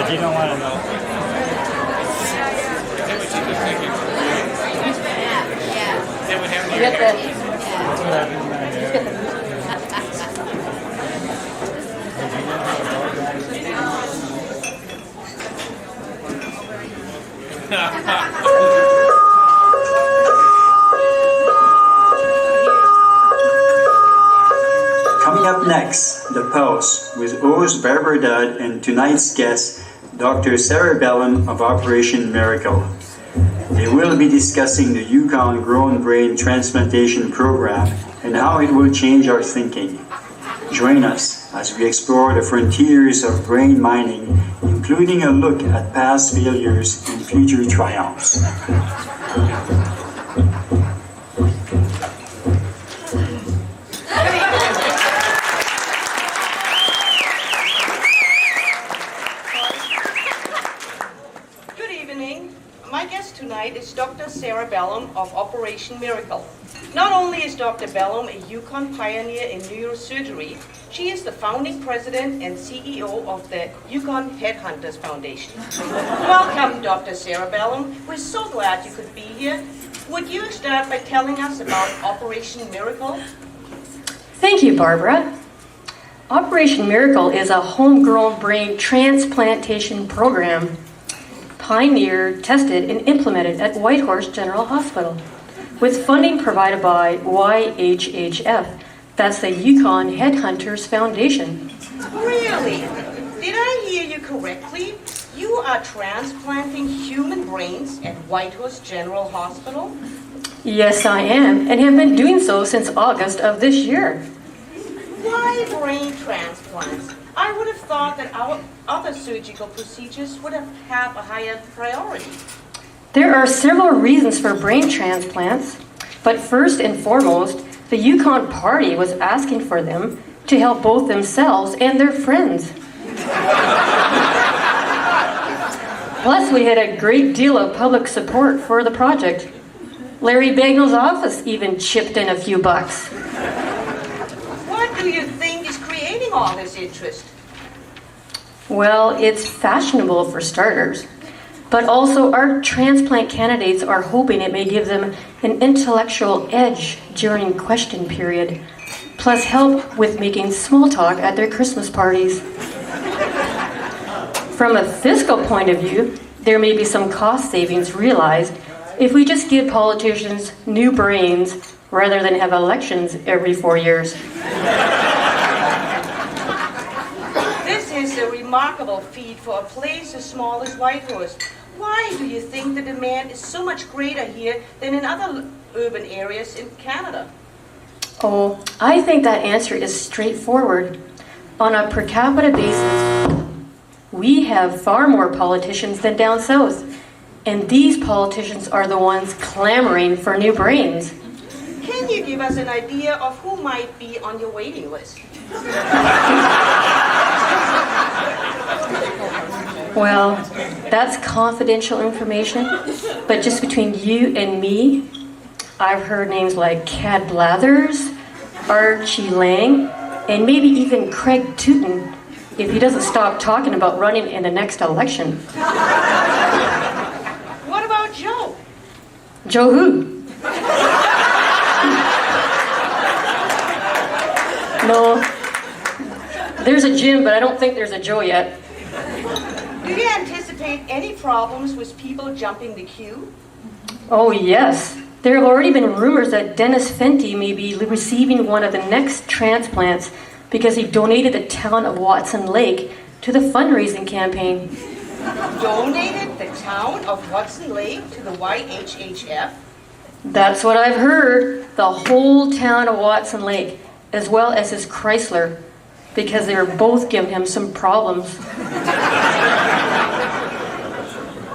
If you don't want to know. You get that? That's what I've been Coming up next, The Pulse, with host Barbara Dodd and tonight's guest, Dr. Sarah Bellum of Operation Miracle. They will be discussing the Yukon Grown Brain Transplantation Program and how it will change our thinking. Join us as we explore the frontiers of brain mining, including a look at past failures and future triumphs. Good evening. My guest tonight is Dr. Sarah Bellum of Operation Miracle. Not only is Dr. Bellum a Yukon pioneer in neurosurgery, she is the founding president and CEO of the Yukon Headhunters Foundation. Welcome, Dr. Sarah Bellum. We're so glad you could be here. Would you start by telling us about Operation Miracle? Thank you, Barbara. Operation Miracle is a homegrown brain transplantation program pioneered, tested, and implemented at Whitehorse General Hospital with funding provided by WGH. That's the Yukon Headhunters Foundation. Really? Did I hear you correctly? You are transplanting human brains at Whitehorse General Hospital? Yes, I am, and have been doing so since August of this year. Why brain transplants? I would have thought that our other surgical procedures would have a higher priority. There are several reasons for brain transplants, but first and foremost, the Yukon Party was asking for them to help both themselves and their friends. Plus, we had a great deal of public support for the project. Larry Bagnall's office even chipped in a few bucks. What do you think is creating all this interest? Well, it's fashionable for starters, but also our transplant candidates are hoping it may give them an intellectual edge during question period, plus help with making small talk at their Christmas parties. From a fiscal point of view, there may be some cost savings realized if we just give politicians new brains rather than have elections every 4 years. This is a remarkable feat for a place as small as Whitehorse. Why do you think the demand is so much greater here than in other urban areas in Canada? Oh, I think that answer is straightforward. On a per capita basis, we have far more politicians than down south, and these politicians are the ones clamoring for new brains. Can you give us an idea of who might be on your waiting list? Well, that's confidential information, but just between you and me, I've heard names like Cad Blathers, Archie Lang, and maybe even Craig Tootin if he doesn't stop talking about running in the next election. What about Joe? Joe who? No, there's a Jim, but I don't think there's a Joe yet. Do you anticipate any problems with people jumping the queue? Oh yes, there have already been rumors that Dennis Fenty may be receiving one of the next transplants because he donated the town of Watson Lake to the fundraising campaign. Donated the town of Watson Lake to the YHHF? That's what I've heard. The whole town of Watson Lake, as well as his Chrysler, because they were both giving him some problems.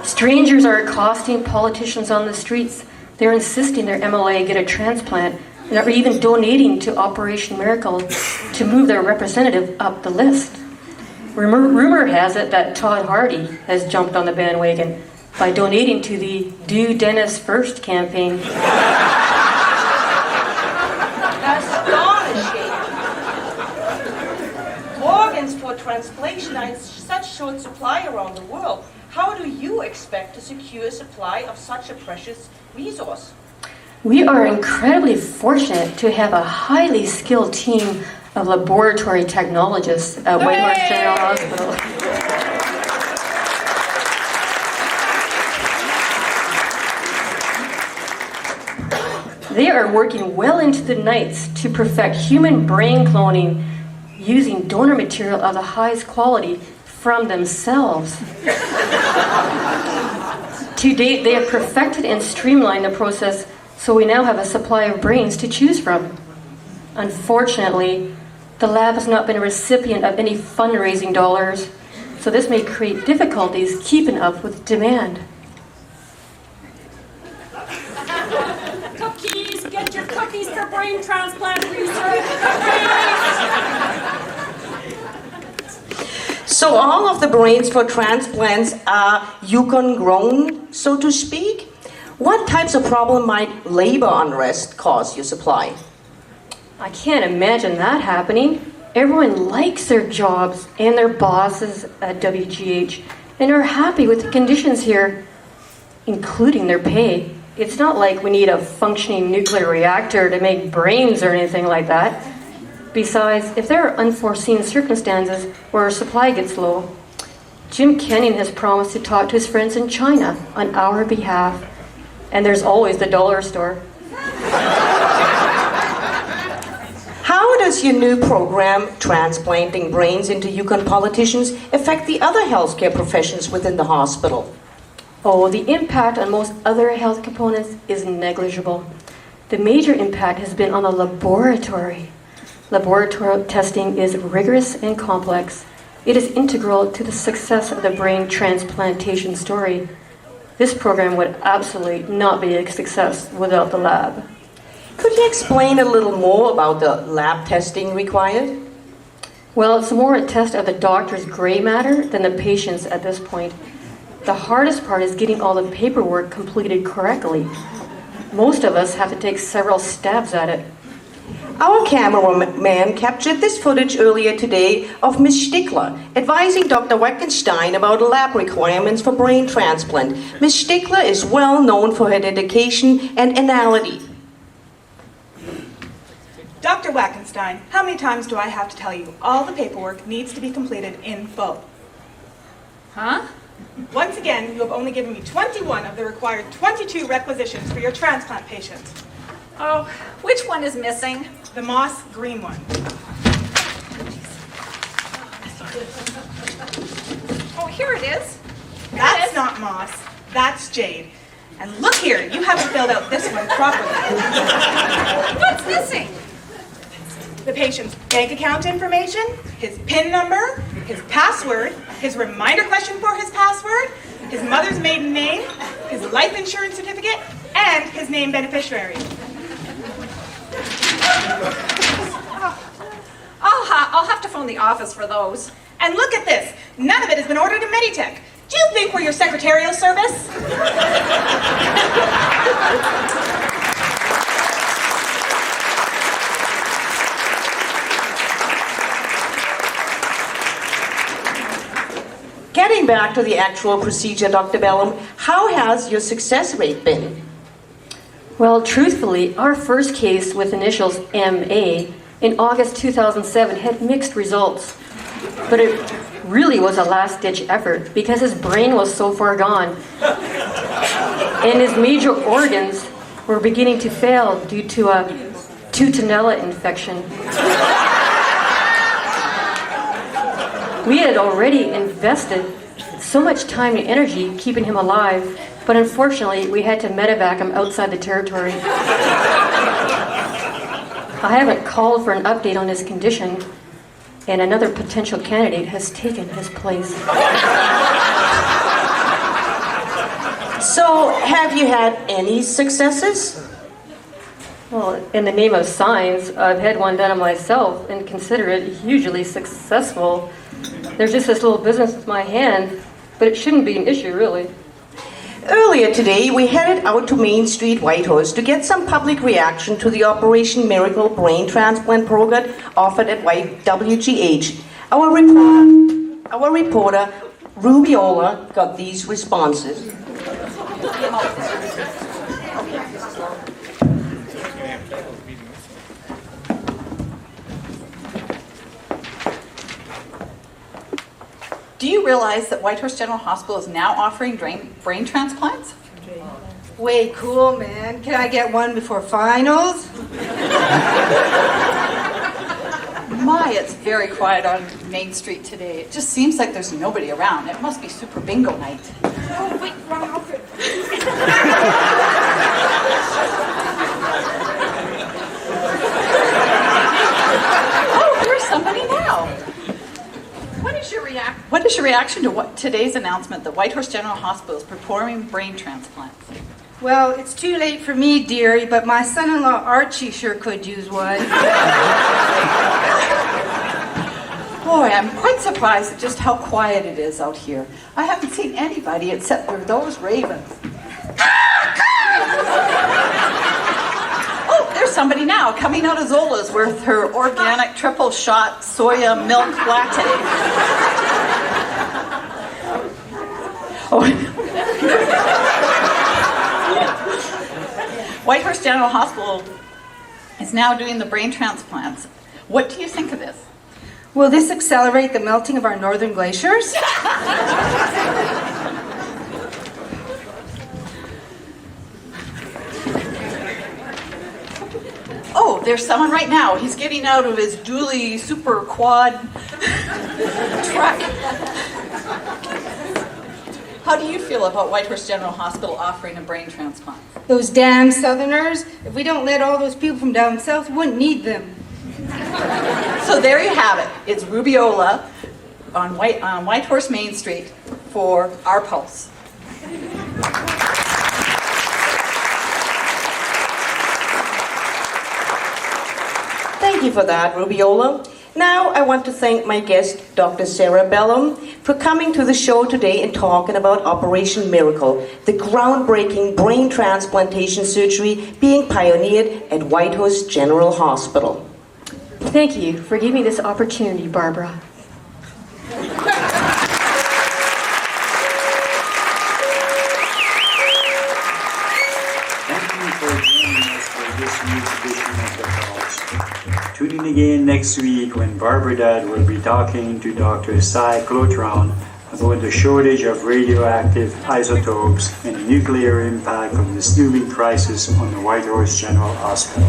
Strangers are accosting politicians on the streets. They're insisting their MLA get a transplant, and are even donating to Operation Miracle to move their representative up the list. Rumor has it that Todd Hardy has jumped on the bandwagon by donating to the Do Dennis First campaign. Astonishing. Organs for transplantation are in such short supply around the world, how do you expect to secure a supply of such a precious resource? We are incredibly fortunate to have a highly skilled team of laboratory technologists at Whitehorse General Hospital. They are working well into the nights to perfect human brain cloning using donor material of the highest quality from themselves. To date, they have perfected and streamlined the process, so we now have a supply of brains to choose from. Unfortunately, the lab has not been a recipient of any fundraising dollars, so this may create difficulties keeping up with demand. Cookies! Get your cookies for brain transplant research! So all of the brains for transplants are Yukon grown, so to speak? What types of problem might labor unrest cause your supply? I can't imagine that happening. Everyone likes their jobs and their bosses at WGH and are happy with the conditions here, including their pay. It's not like we need a functioning nuclear reactor to make brains or anything like that. Besides, if there are unforeseen circumstances where our supply gets low, Jim Kenyon has promised to talk to his friends in China on our behalf. And there's always the dollar store. How does your new program, transplanting brains into Yukon politicians, affect the other healthcare professions within the hospital? Oh, the impact on most other health components is negligible. The major impact has been on the laboratory. Laboratory testing is rigorous and complex. It is integral to the success of the brain transplantation story. This program would absolutely not be a success without the lab. Could you explain a little more about the lab testing required? Well, it's more a test of the doctor's gray matter than the patient's at this point. The hardest part is getting all the paperwork completed correctly. Most of us have to take several stabs at it. Our cameraman captured this footage earlier today of Ms. Stickler advising Dr. Wackenstein about lab requirements for brain transplant. Ms. Stickler is well known for her dedication and anality. Dr. Wackenstein, how many times do I have to tell you all the paperwork needs to be completed in full? Huh? Once again, you have only given me 21 of the required 22 requisitions for your transplant patient. Oh, which one is missing? The moss green one. Oh, here it is. That's not moss, that's jade. And look here, you haven't filled out this one properly. What's missing? The patient's bank account information, his PIN number, his password, his reminder question for his password, his mother's maiden name, his life insurance certificate, and his named beneficiary. I'll have to phone the office for those. And look at this. None of it has been ordered in Meditech. Do you think we're your secretarial service? Getting back to the actual procedure, Dr. Bellum, how has your success rate been? Well, truthfully, our first case with initials MA in August 2007 had mixed results. But it really was a last-ditch effort because his brain was so far gone. And his major organs were beginning to fail due to a Tutinella infection. We had already invested so much time and energy keeping him alive, but unfortunately we had to medevac him outside the territory. I haven't called for an update on his condition, and another potential candidate has taken his place. So, have you had any successes? Well, in the name of science, I've had one done on myself and consider it hugely successful. There's just this little business with my hand, but it shouldn't be an issue, really. Earlier today, we headed out to Main Street, Whitehorse, to get some public reaction to the Operation Miracle brain transplant program offered at WGH. Our reporter, Rubiola, got these responses. Do you realize that Whitehorse General Hospital is now offering brain transplants? Way cool, man. Can I get one before finals? My, it's very quiet on Main Street today. It just seems like there's nobody around. It must be super bingo night. Oh, wait, wrong outfit. Oh, here's somebody now. What is your reaction to today's announcement that Whitehorse General Hospital is performing brain transplants? Well, it's too late for me, dearie, but my son-in-law Archie sure could use one. Boy, I'm quite surprised at just how quiet it is out here. I haven't seen anybody except for those ravens. Oh, there's somebody now coming out of Zola's with her organic triple shot soya milk latte. Whitehorse General Hospital is now doing the brain transplants. What do you think of this? Will this accelerate the melting of our northern glaciers? Oh, there's someone right now. He's getting out of his dually super quad truck. How do you feel about Whitehorse General Hospital offering a brain transplant? Those damn Southerners. If we don't let all those people from down south, we wouldn't need them. So there you have it. It's Rubiola on Whitehorse Main Street for Our Pulse. Thank you for that, Rubiola. Now I want to thank my guest, Dr. Sarah Bellum, for coming to the show today and talking about Operation Miracle, the groundbreaking brain transplantation surgery being pioneered at Whitehorse General Hospital. Thank you for giving me this opportunity, Barbara. Thank you for joining us for this week's edition of The Pulse. Tune in again next week when Barbara Dad will be talking to Dr. Cy Clotron about the shortage of radioactive isotopes and the nuclear impact of the looming crisis on the Whitehorse General Hospital.